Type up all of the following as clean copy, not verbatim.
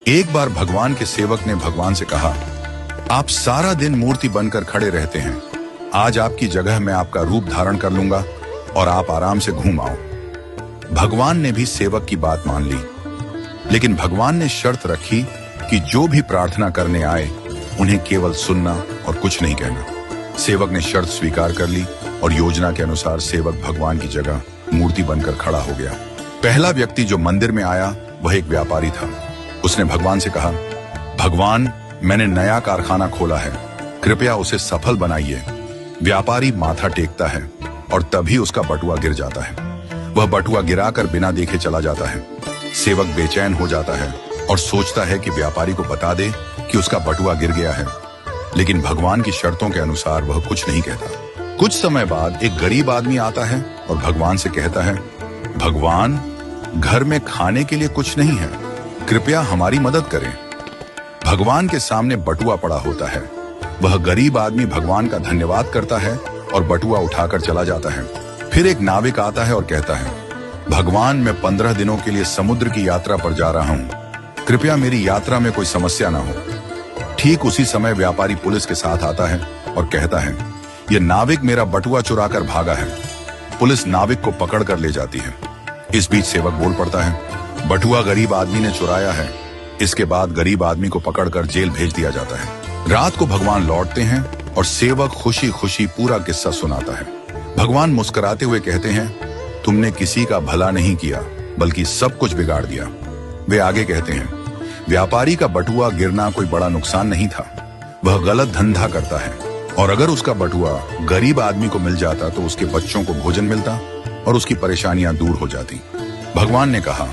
एक बार भगवान के सेवक ने भगवान से कहा, आप सारा दिन मूर्ति बनकर खड़े रहते हैं, आज आपकी जगह मैं आपका रूप धारण कर लूंगा और आप आराम से घूम आओ। भगवान ने भी सेवक की बात मान ली, लेकिन भगवान ने शर्त रखी कि जो भी प्रार्थना करने आए उन्हें केवल सुनना और कुछ नहीं कहना। सेवक ने शर्त स्वीकार कर ली और योजना के अनुसार सेवक भगवान की जगह मूर्ति बनकर खड़ा हो गया। पहला व्यक्ति जो मंदिर में आया वह एक व्यापारी था। उसने भगवान से कहा, भगवान, मैंने नया कारखाना खोला है, कृपया उसे सफल बनाइए। व्यापारी माथा टेकता है और तभी उसका बटुआ गिर जाता है। वह बटुआ गिराकर बिना देखे चला जाता है। सेवक बेचैन हो जाता है और सोचता है कि व्यापारी को बता दे कि उसका बटुआ गिर गया है, लेकिन भगवान की शर्तों के अनुसार वह कुछ नहीं कहता। कुछ समय बाद एक गरीब आदमी आता है और भगवान से कहता है, भगवान, घर में खाने के लिए कुछ नहीं है, कृपया हमारी मदद करें। भगवान के सामने बटुआ पड़ा होता है। वह गरीब आदमी भगवान का धन्यवाद करता है और बटुआ उठाकर चला जाता है। फिर एक नाविक आता है और कहता है, भगवान, मैं 15 दिनों के लिए समुद्र की यात्रा पर जा रहा हूँ, कृपया मेरी यात्रा में कोई समस्या ना हो। ठीक उसी समय व्यापारी पुलिस के साथ आता है और कहता है, यह नाविक मेरा बटुआ चुराकर भागा है। पुलिस नाविक को पकड़ कर ले जाती है। इस बीच सेवक बोल पड़ता है, बटुआ गरीब आदमी ने चुराया है। इसके बाद गरीब आदमी को पकड़कर जेल भेज दिया जाता है। रात को भगवान लौटते हैं और सेवक खुशी खुशी पूरा किस्सा सुनाता है। भगवान मुस्कुराते हुए कहते हैं, तुमने किसी का भला नहीं किया बल्कि सब कुछ बिगाड़ दिया। वे आगे कहते हैं, व्यापारी का बटुआ गिरना कोई बड़ा नुकसान नहीं था, वह गलत धंधा करता है, और अगर उसका बटुआ गरीब आदमी को मिल जाता तो उसके बच्चों को भोजन मिलता और उसकी परेशानियां दूर हो जाती। भगवान ने कहा,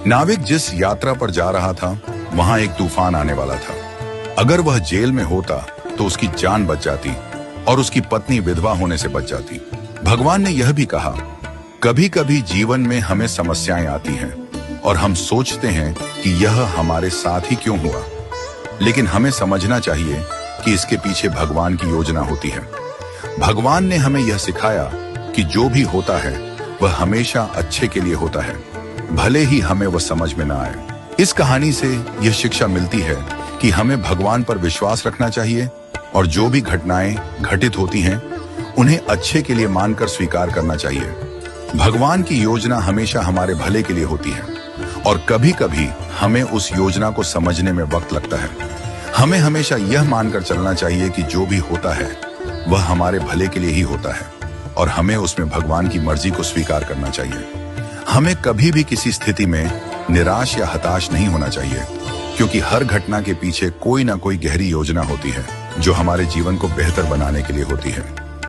नाविक जिस यात्रा पर जा रहा था वहां एक तूफान आने वाला था। अगर वह जेल में होता तो उसकी जान बच जाती और उसकी पत्नी विधवा होने से बच जाती। भगवान ने यह भी कहा, कभी कभी जीवन में हमें समस्याएं आती हैं और हम सोचते हैं कि यह हमारे साथ ही क्यों हुआ, लेकिन हमें समझना चाहिए कि इसके पीछे भगवान की योजना होती है। भगवान ने हमें यह सिखाया कि जो भी होता है वह हमेशा अच्छे के लिए होता है, भले ही हमें वह समझ में ना आए। इस कहानी से यह शिक्षा मिलती है कि हमें भगवान पर विश्वास रखना चाहिए और जो भी घटनाएं घटित होती हैं उन्हें अच्छे के लिए मानकर स्वीकार करना चाहिए। भगवान की योजना हमेशा हमारे भले के लिए होती है और कभी कभी हमें उस योजना को समझने में वक्त लगता है। हमें हमेशा यह मानकर चलना चाहिए कि जो भी होता है वह हमारे भले के लिए ही होता है और हमें उसमें भगवान की मर्जी को स्वीकार करना चाहिए। हमें कभी भी किसी स्थिति में निराश या हताश नहीं होना चाहिए, क्योंकि हर घटना के पीछे कोई ना कोई गहरी योजना होती है जो हमारे जीवन को बेहतर बनाने के लिए होती है।